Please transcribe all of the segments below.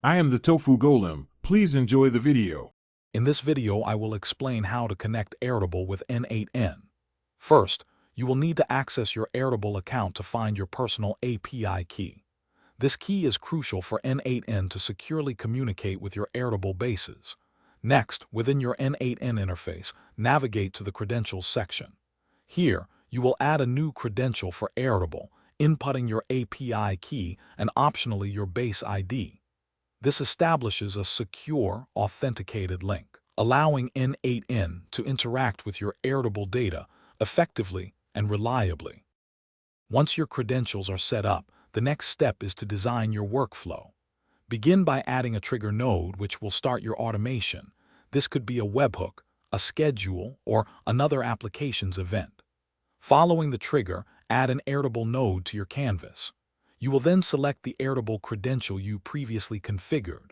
I am the Tofu Golem. Please enjoy the video. In this video, I will explain how to connect Airtable with n8n. First, you will need to access your Airtable account to find your personal API key. This key is crucial for n8n to securely communicate with your Airtable bases. Next, within your n8n interface, navigate to the Credentials section. Here, you will add a new credential for Airtable, inputting your API key and optionally your base ID. This establishes a secure, authenticated link, allowing n8n to interact with your Airtable data effectively and reliably. Once your credentials are set up, the next step is to design your workflow. Begin by adding a trigger node which will start your automation. This could be a webhook, a schedule, or another application's event. Following the trigger, add an Airtable node to your canvas. You will then select the Airtable credential you previously configured.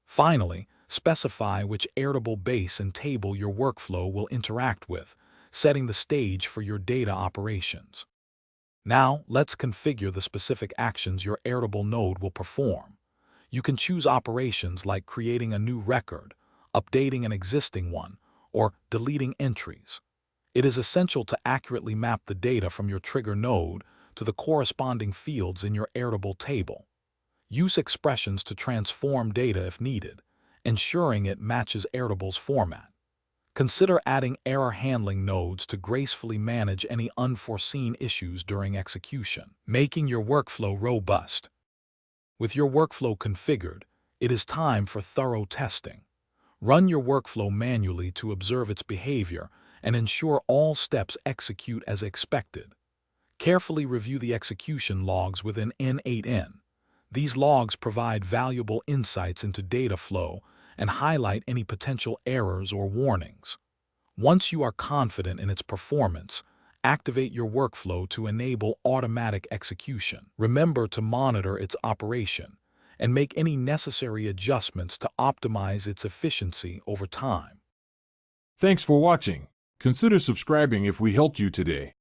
Finally, specify which Airtable base and table your workflow will interact with, setting the stage for your data operations. Now, let's configure the specific actions your Airtable node will perform. You can choose operations like creating a new record, updating an existing one, or deleting entries. It is essential to accurately map the data from your trigger node to the corresponding fields in your Airtable table. Use expressions to transform data if needed, ensuring it matches Airtable's format. Consider adding error handling nodes to gracefully manage any unforeseen issues during execution, making your workflow robust. With your workflow configured, it is time for thorough testing. Run your workflow manually to observe its behavior and ensure all steps execute as expected. Carefully review the execution logs within n8n. These logs provide valuable insights into data flow and highlight any potential errors or warnings. Once you are confident in its performance, activate your workflow to enable automatic execution. Remember to monitor its operation and make any necessary adjustments to optimize its efficiency over time. Thanks for watching. Consider subscribing if we helped you today.